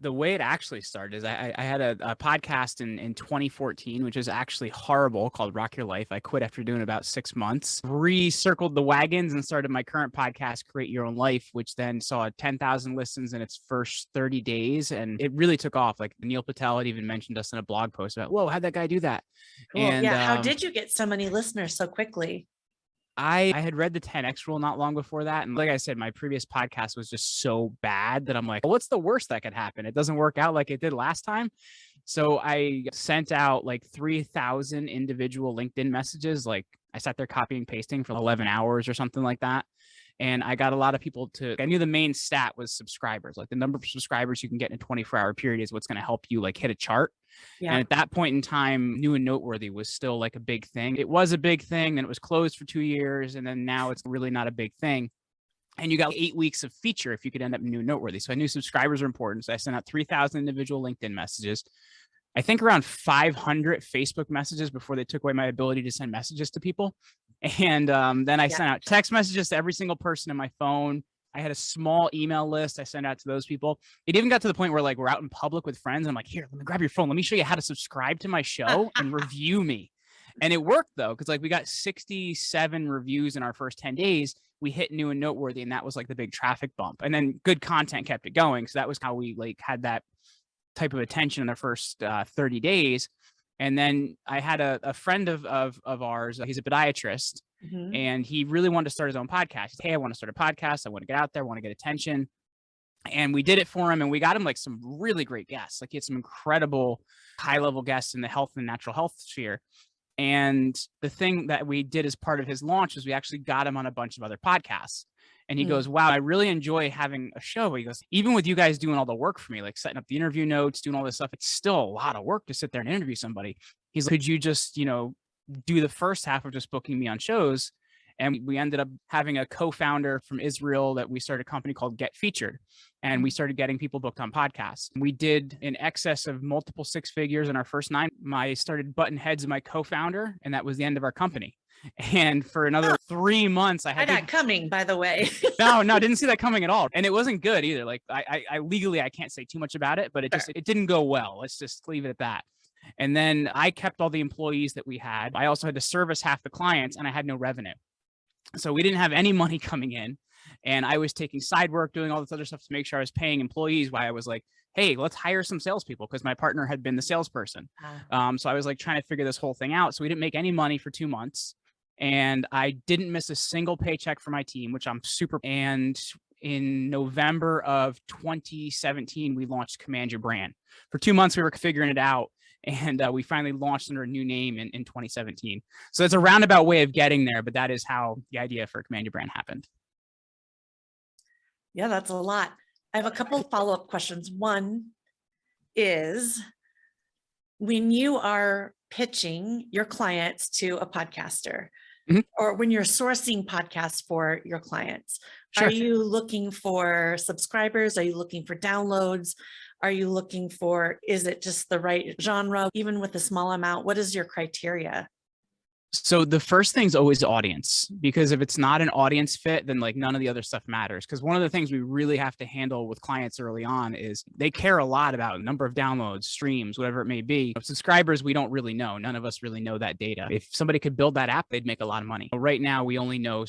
The way it actually started is I had a podcast in 2014, which is actually horrible, called Rock Your Life. I quit after doing about 6 months, recircled the wagons and started my current podcast, Create Your Own Life, which then saw 10,000 listens in its first 30 days. And it really took off. Like Neil Patel had even mentioned us in a blog post about, whoa, how'd that guy do that? Cool. And yeah. How did you get so many listeners so quickly? I had read the 10X rule not long before that. And like I said, my previous podcast was just so bad that I'm like, well, what's the worst that could happen? It doesn't work out like it did last time. So I sent out like 3,000 individual LinkedIn messages. Like I sat there copying and pasting for 11 hours or something like that. And I got a lot of people I knew the main stat was subscribers, like the number of subscribers you can get in a 24-hour period is what's going to help you like hit a chart. Yeah. And at that point in time, New and Noteworthy was still like a big thing. It was a big thing, then it was closed for 2 years, and then now it's really not a big thing. And you got 8 weeks of feature if you could end up New and Noteworthy. So I knew subscribers are important. So I sent out 3,000 individual LinkedIn messages. I think around 500 Facebook messages before they took away my ability to send messages to people. And then I sent out text messages to every single person in my phone. I had a small email list I sent out to those people. It even got to the point where like we're out in public with friends. And I'm like, here, let me grab your phone. Let me show you how to subscribe to my show and review me. And it worked though, because like we got 67 reviews in our first 10 days. We hit New and Noteworthy, and that was like the big traffic bump. And then good content kept it going. So that was how we like had that type of attention in the first 30 days. And then I had a friend of ours, he's a podiatrist, and he really wanted to start his own podcast. He said, hey, I want to start a podcast. I want to get out there. I want to get attention. And we did it for him, and we got him like some really great guests. Like he had some incredible high-level guests in the health and natural health sphere. And the thing that we did as part of his launch was we actually got him on a bunch of other podcasts. And he goes, wow, I really enjoy having a show. He goes, even with you guys doing all the work for me, like setting up the interview notes, doing all this stuff, it's still a lot of work to sit there and interview somebody. He's like, could you just, do the first half of just booking me on shows? And we ended up having a co-founder from Israel that we started a company called Get Featured. And we started getting people booked on podcasts. We did in excess of multiple 6 figures in our first 9. I started butting heads with my co-founder, and that was the end of our company. And for another 3 months, I had that coming, by the way. No, didn't see that coming at all. And it wasn't good either. Like I legally, I can't say too much about it, but it didn't go well. Let's just leave it at that. And then I kept all the employees that we had. I also had to service half the clients, and I had no revenue. So we didn't have any money coming in, and I was taking side work, doing all this other stuff to make sure I was paying employees, while I was like, hey, let's hire some salespeople, because my partner had been the salesperson. So I was like trying to figure this whole thing out. So we didn't make any money for 2 months, and I didn't miss a single paycheck for my team, which I'm super. And in November of 2017, we launched Command Your Brand. For 2 months, we were figuring it out. And we finally launched under a new name in 2017. So it's a roundabout way of getting there, but that is how the idea for Command Your Brand happened. Yeah, that's a lot. I have a couple of follow-up questions. One is, when you are pitching your clients to a podcaster, or when you're sourcing podcasts for your clients, are you looking for subscribers? Are you looking for downloads? Are you looking for, is it just the right genre? Even with a small amount, what is your criteria? So the first thing is always audience, because if it's not an audience fit, then like none of the other stuff matters. Because one of the things we really have to handle with clients early on is they care a lot about number of downloads, streams, whatever it may be. Subscribers, we don't really know. None of us really know that data. If somebody could build that app, they'd make a lot of money. Right now, we only know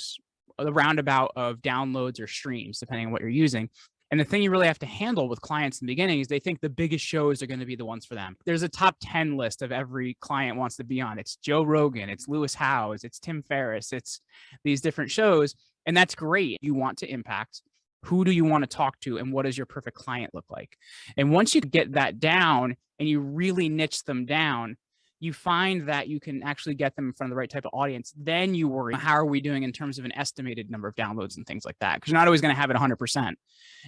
the roundabout of downloads or streams, depending on what you're using. And the thing you really have to handle with clients in the beginning is they think the biggest shows are going to be the ones for them. There's a top 10 list of every client wants to be on. It's Joe Rogan, it's Lewis Howes, it's Tim Ferriss, it's these different shows. And that's great. You want to impact. Who do you want to talk to, and what does your perfect client look like? And once you get that down and you really niche them down, you find that you can actually get them in front of the right type of audience. Then you worry, how are we doing in terms of an estimated number of downloads and things like that? Because you're not always going to have it 100%.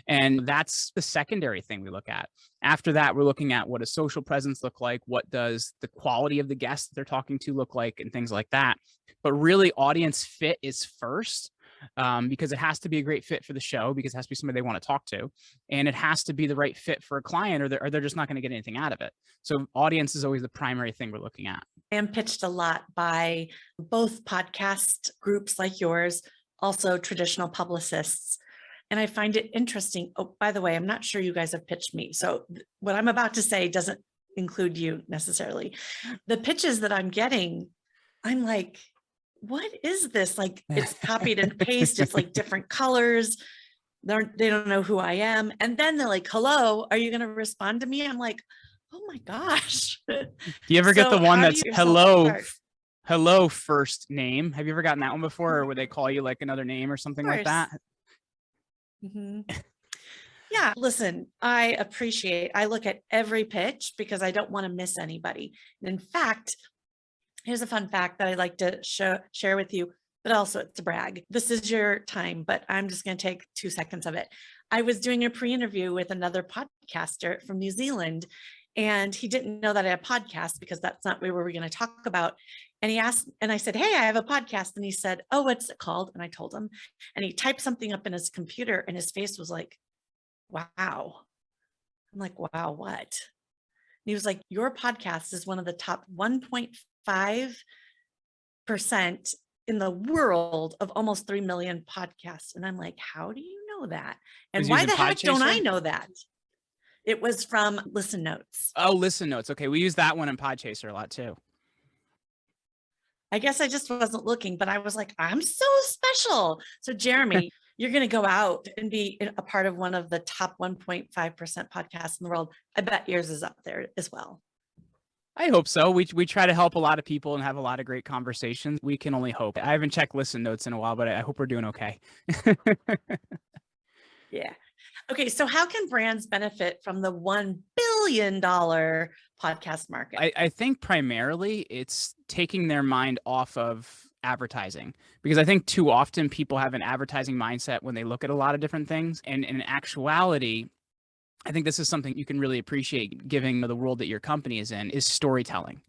And that's the secondary thing we look at. After that, we're looking at what does social presence look like? What does the quality of the guests that they're talking to look like, and things like that. But really, audience fit is first. Because it has to be a great fit for the show, because it has to be somebody they want to talk to, and it has to be the right fit for a client, or they're just not going to get anything out of it. So audience is always the primary thing we're looking at. I am pitched a lot by both podcast groups like yours, also traditional publicists, And I find it interesting. Oh, by the way, I'm not sure you guys have pitched me. So what I'm about to say doesn't include you necessarily. The pitches that I'm getting, I'm like, what is this? Like, it's copied and pasted. It's like different colors. They don't know who I am. And then they're like, hello, are you going to respond to me? I'm like, oh my gosh. Do you ever get the So one how do that's you hello, start? hello first name? Have you ever gotten that one before, or would they call you like another name or something like that? Mhm. Yeah, listen, I look at every pitch because I don't want to miss anybody. And in fact, here's a fun fact that I like to share with you, but also it's a brag. This is your time, but I'm just going to take 2 seconds of it. I was doing a pre-interview with another podcaster from New Zealand, and he didn't know that I had a podcast because that's not what we were going to talk about. And he asked, and I said, hey, I have a podcast. And he said, oh, what's it called? And I told him, and he typed something up in his computer, and his face was like, wow. I'm like, wow, what? And he was like, your podcast is one of the top 1.5% in the world of almost 3 million podcasts. And I'm like, how do you know that? And why the heck don't I know that? It was from Listen Notes. Oh, Listen Notes. Okay. We use that one in Podchaser a lot too. I guess I just wasn't looking, but I was like, I'm so special. So Jeremy, you're going to go out and be a part of one of the top 1.5% podcasts in the world. I bet yours is up there as well. I hope so. We try to help a lot of people and have a lot of great conversations. We can only hope. I haven't checked Listen Notes in a while, but I hope we're doing okay. Yeah. Okay. So how can brands benefit from the $1 billion podcast market? I think primarily it's taking their mind off of advertising, because I think too often people have an advertising mindset when they look at a lot of different things. And in actuality, I think this is something you can really appreciate given the world that your company is in, is storytelling.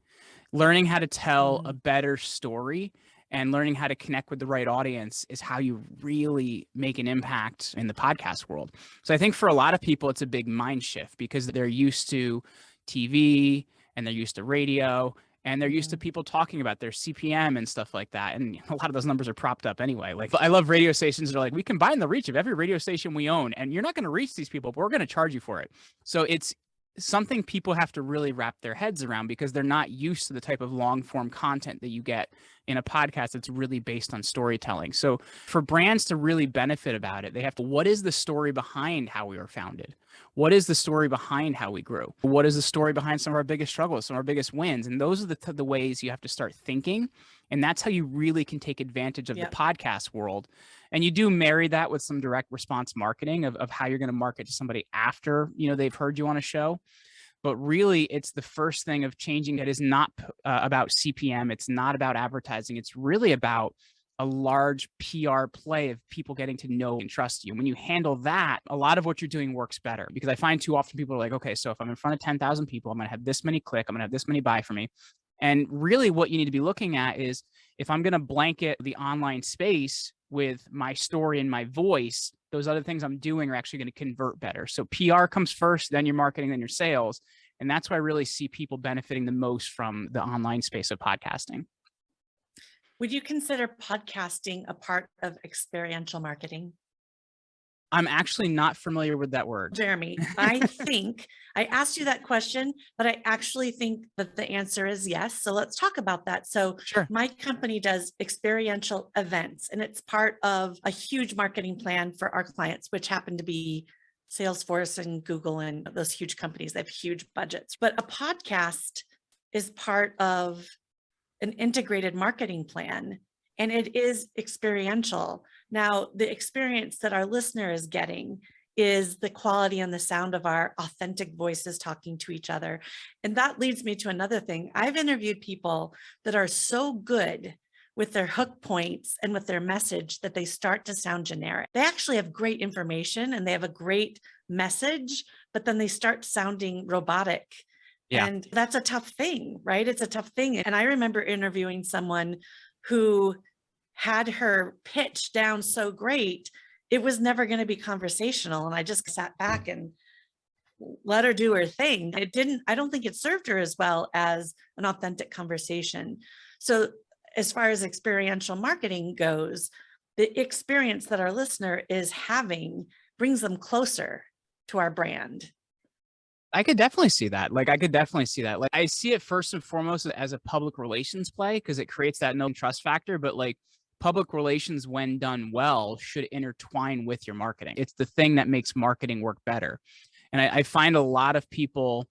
Learning how to tell a better story and learning how to connect with the right audience is how you really make an impact in the podcast world. So I think for a lot of people, it's a big mind shift because they're used to TV and they're used to radio and they're used to people talking about their CPM and stuff like that. And a lot of those numbers are propped up anyway. Like, I love radio stations that are like, we combine the reach of every radio station we own, and you're not going to reach these people, but we're going to charge you for it. So it's something people have to really wrap their heads around because they're not used to the type of long form content that you get in a podcast that's really based on storytelling. So for brands to really benefit about it, they have to, what is the story behind how we were founded? What is the story behind how we grew? What is the story behind some of our biggest struggles, some of our biggest wins? And those are the ways you have to start thinking. And that's how you really can take advantage of the podcast world. And you do marry that with some direct response marketing of how you're going to market to somebody after, they've heard you on a show. But really, it's the first thing of changing. It is not about CPM. It's not about advertising. It's really about a large PR play of people getting to know and trust you. When you handle that, a lot of what you're doing works better, because I find too often people are like, okay, so if I'm in front of 10,000 people, I'm going to have this many click, I'm going to have this many buy for me. And really what you need to be looking at is, if I'm going to blanket the online space with my story and my voice, those other things I'm doing are actually going to convert better. So PR comes first, then your marketing, then your sales. And that's why I really see people benefiting the most from the online space of podcasting. Would you consider podcasting a part of experiential marketing? I'm actually not familiar with that word. Jeremy, I think I asked you that question, but I actually think that the answer is yes. So let's talk about that. So Sure. My company does experiential events, and it's part of a huge marketing plan for our clients, which happen to be Salesforce and Google and those huge companies. They have huge budgets. But a podcast is part of an integrated marketing plan, and it is experiential. Now, the experience that our listener is getting is the quality and the sound of our authentic voices talking to each other. And that leads me to another thing. I've interviewed people that are so good with their hook points and with their message that they start to sound generic. They actually have great information and they have a great message, but then they start sounding robotic. Yeah. And that's a tough thing, right? It's a tough thing. And I remember interviewing someone who had her pitch down so great, it was never going to be conversational. And I just sat back and let her do her thing. I don't think it served her as well as an authentic conversation. So as far as experiential marketing goes, the experience that our listener is having brings them closer to our brand. I could definitely see that. Like, I could definitely see that. Like, I see it first and foremost as a public relations play because it creates that no trust factor. But like, public relations, when done well, should intertwine with your marketing. It's the thing that makes marketing work better. And I find a lot of people,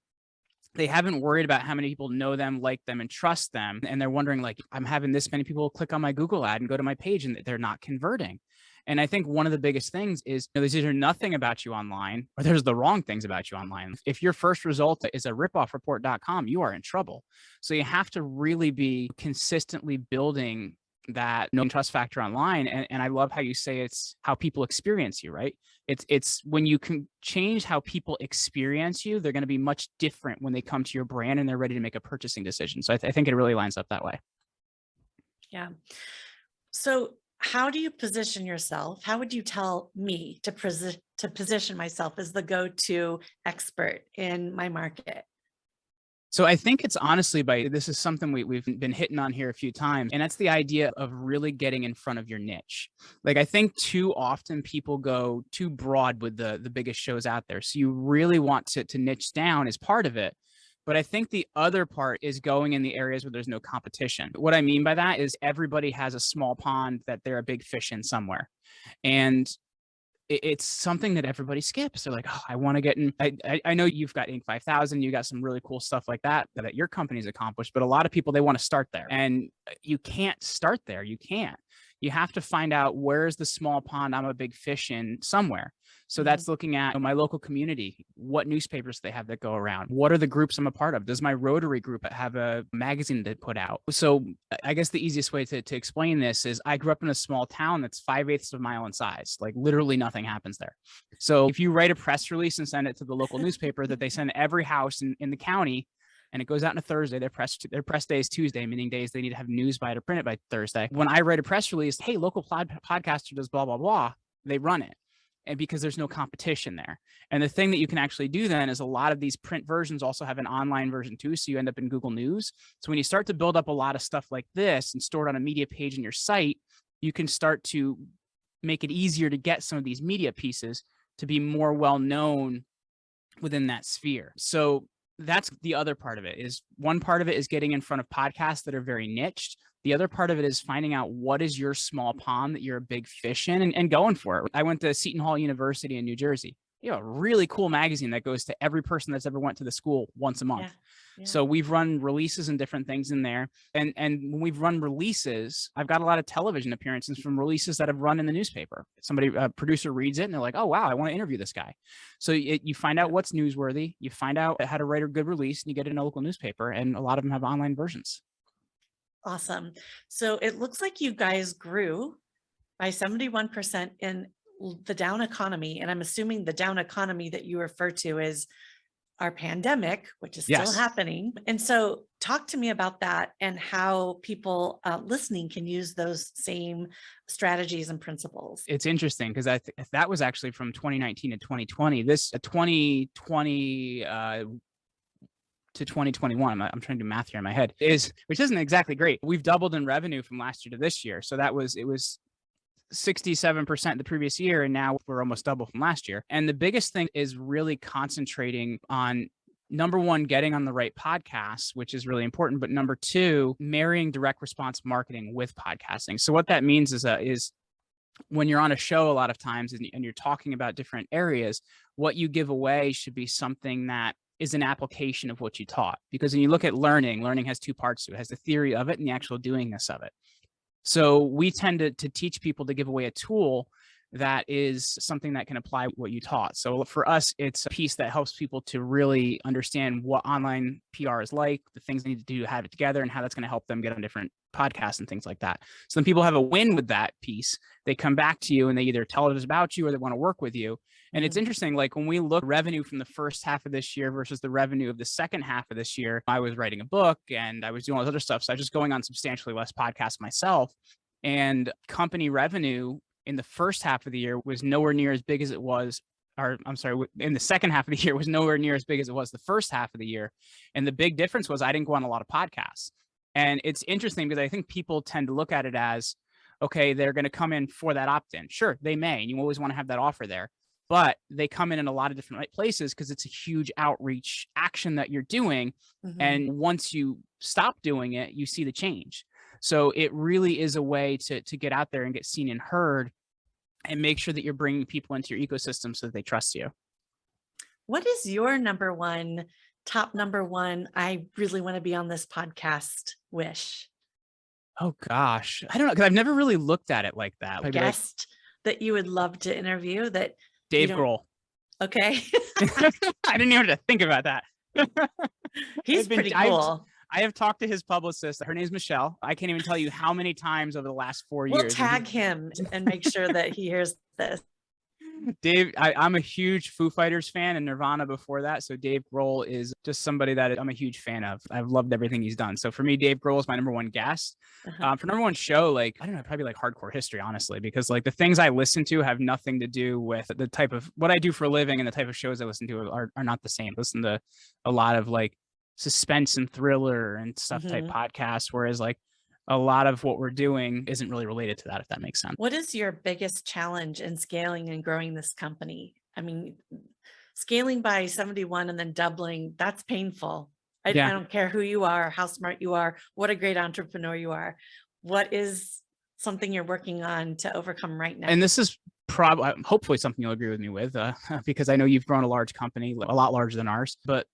they haven't worried about how many people know them, like them, and trust them. And they're wondering, like, I'm having this many people click on my Google ad and go to my page and they're not converting. And I think one of the biggest things is, there's either nothing about you online or there's the wrong things about you online. If your first result is a ripoffreport.com, you are in trouble. So you have to really be consistently building that no trust factor online. And I love how you say it's how people experience you, right? It's when you can change how people experience you, they're going to be much different when they come to your brand and they're ready to make a purchasing decision. So I think it really lines up that way. Yeah. So how do you position yourself? How would you tell me to position myself as the go-to expert in my market? So I think it's honestly this is something we've been hitting on here a few times, and that's the idea of really getting in front of your niche. Like, I think too often people go too broad with the biggest shows out there. So you really want to niche down as part of it. But I think the other part is going in the areas where there's no competition. What I mean by that is everybody has a small pond that they're a big fish in somewhere. And it's something that everybody skips. They're like, oh, I want to get in. I know you've got Inc. 5000, you got some really cool stuff like that your company's accomplished, but a lot of people, they want to start there, and you can't start there. You can't. You have to find out, where's the small pond I'm a big fish in somewhere. So that's looking at my local community. What newspapers they have that go around? What are the groups I'm a part of? Does my Rotary group have a magazine that put out? So I guess the easiest way to explain this is, I grew up in a small town that's 5/8 of a mile in size. Like, literally nothing happens there. So if you write a press release and send it to the local newspaper that they send every house in the county, and it goes out on a Thursday, their press day is Tuesday, meaning days they need to have news by to print it by Thursday. When I write a press release, hey, local podcaster does blah, blah, blah, they run it. And because there's no competition there. And the thing that you can actually do then is, a lot of these print versions also have an online version too. So you end up in Google News. So when you start to build up a lot of stuff like this and store it on a media page in your site, you can start to make it easier to get some of these media pieces to be more well-known within that sphere. So that's the other part of it. Is one part of it is getting in front of podcasts that are very niched. The other part of it is finding out what is your small pond that you're a big fish in, and going for it. I went to Seton Hall University in New Jersey. You know, a really cool magazine that goes to every person that's ever went to the school once a month. Yeah. Yeah. So we've run releases and different things in there. And when we've run releases, I've got a lot of television appearances from releases that have run in the newspaper. Somebody, a producer, reads it and they're like, oh, wow, I want to interview this guy. So you find out what's newsworthy, you find out how to write a good release, and you get it in a local newspaper. And a lot of them have online versions. Awesome. So it looks like you guys grew by 71% in the down economy. And I'm assuming the down economy that you refer to is our pandemic, which is still happening. And so talk to me about that and how people listening can use those same strategies and principles. It's interesting because that was actually from 2019 to 2020. This 2020 to 2021, I'm trying to do math here in my head, which isn't exactly great. We've doubled in revenue from last year to this year. So it was 67% the previous year, and now we're almost double from last year. And the biggest thing is really concentrating on, number one, getting on the right podcasts, which is really important. But number two, marrying direct response marketing with podcasting. So what that means is when you're on a show, a lot of times, and you're talking about different areas, what you give away should be something that is an application of what you taught. Because when you look at learning has two parts to it. It has the theory of it and the actual doingness of it. So we tend to teach people to give away a tool that is something that can apply what you taught. So for us, it's a piece that helps people to really understand what online PR is like, the things they need to do to have it together, and how that's going to help them get on different podcasts and things like that. So when people have a win with that piece, they come back to you and they either tell us about you or they want to work with you. And it's interesting, like when we look revenue from the first half of this year versus the revenue of the second half of this year, I was writing a book and I was doing all this other stuff. So I was just going on substantially less podcasts myself, and company revenue in the first half of the year was nowhere near as big as it was, or I'm sorry, in the second half of the year was nowhere near as big as it was the first half of the year. And the big difference was I didn't go on a lot of podcasts. And it's interesting because I think people tend to look at it as, okay, they're going to come in for that opt-in. Sure, they may, and you always want to have that offer there, but they come in a lot of different places because it's a huge outreach action that you're doing. And once you stop doing it, you see the change. So it really is a way to get out there and get seen and heard and make sure that you're bringing people into your ecosystem so that they trust you. What is your top number one, I really want to be on this podcast wish? Oh gosh, I don't know, because I've never really looked at it like that. I'd be like, Guest that you would love to interview that you Dave don't. Grohl. Okay. I didn't even have to think about that. He's pretty cool. I have talked to his publicist. Her name's Michelle. I can't even tell you how many times over the last 4 years. We'll tag him and make sure that he hears this. Dave, I'm a huge Foo Fighters fan and Nirvana before that. So Dave Grohl is just somebody that I'm a huge fan of. I've loved everything he's done. So for me, Dave Grohl is my number one guest. For number one show, like, I don't know, probably like hardcore history, honestly, because like the things I listen to have nothing to do with the type of what I do for a living, and the type of shows I listen to are not the same. I listen to a lot of like suspense and thriller and stuff type podcasts, whereas like a lot of what we're doing isn't really related to that, if that makes sense. What is your biggest challenge in scaling and growing this company? I mean, scaling by 71 and then doubling, that's painful. I don't care who you are, how smart you are, what a great entrepreneur you are. What is something you're working on to overcome right now? And this is probably, hopefully something you'll agree with me with, because I know you've grown a large company, a lot larger than ours, but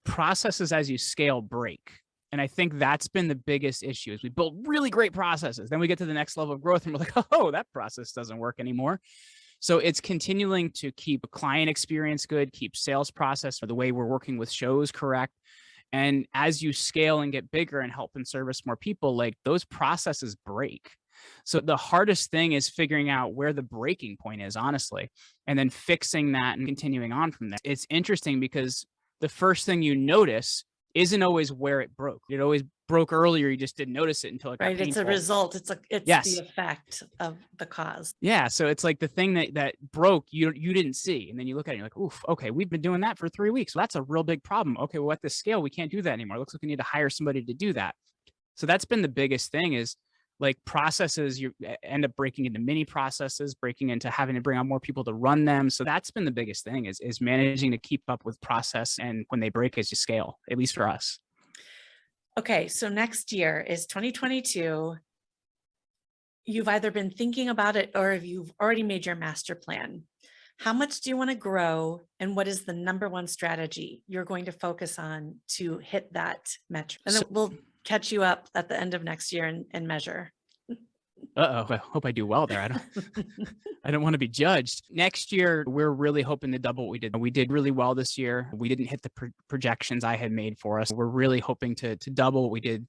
processes as you scale break. And I think that's been the biggest issue is we build really great processes. Then we get to the next level of growth and we're like, oh, that process doesn't work anymore. So it's continuing to keep client experience good, keep sales process or the way we're working with shows correct. And as you scale and get bigger and help and service more people, like those processes break. So the hardest thing is figuring out where the breaking point is, honestly, and then fixing that and continuing on from there. It's interesting because the first thing you notice isn't always where it broke. It always broke earlier. You just didn't notice it until it got painful. It's a result. It's the effect of the cause. Yeah. So it's like the thing that broke, you didn't see. And then you look at it and you're like, oof, okay, we've been doing that for 3 weeks. Well, that's a real big problem. Okay, well, at this scale, we can't do that anymore. It looks like we need to hire somebody to do that. So that's been the biggest thing is like processes, you end up breaking into mini processes, breaking into having to bring on more people to run them. So that's been the biggest thing is managing to keep up with process. And when they break as you scale, at least for us. Okay. So next year is 2022. You've either been thinking about it or you've already made your master plan. How much do you want to grow? And what is the number one strategy you're going to focus on to hit that metric? And then we'll catch you up at the end of next year and measure. I hope I do well there. I don't want to be judged. Next year, we're really hoping to double what we did. We did really well this year. We didn't hit the projections I had made for us. We're really hoping to double what we did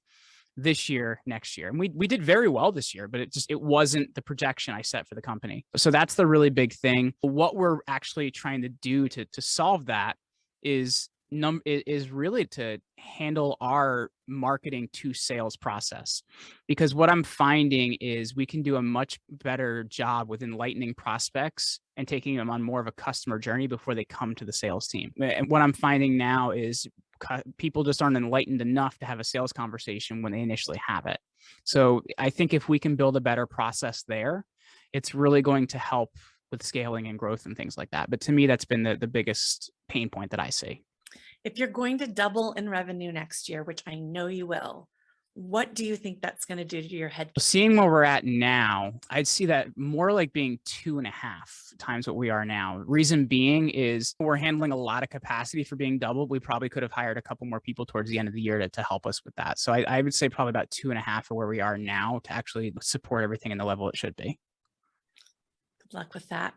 this year, next year. And we did very well this year, but it wasn't the projection I set for the company. So that's the really big thing. What we're actually trying to do to solve that is really to handle our marketing to sales process, because what I'm finding is we can do a much better job with enlightening prospects and taking them on more of a customer journey before they come to the sales team. And what I'm finding now is people just aren't enlightened enough to have a sales conversation when they initially have it. So I think if we can build a better process there, it's really going to help with scaling and growth and things like that. But to me, that's been the biggest pain point that I see. If you're going to double in revenue next year, which I know you will, what do you think that's going to do to your head? Seeing where we're at now, I'd see that more like being 2.5 times what we are now. Reason being is we're handling a lot of capacity for being doubled. We probably could have hired a couple more people towards the end of the year to help us with that. So I would say probably about 2.5 of where we are now to actually support everything in the level it should be. Good luck with that.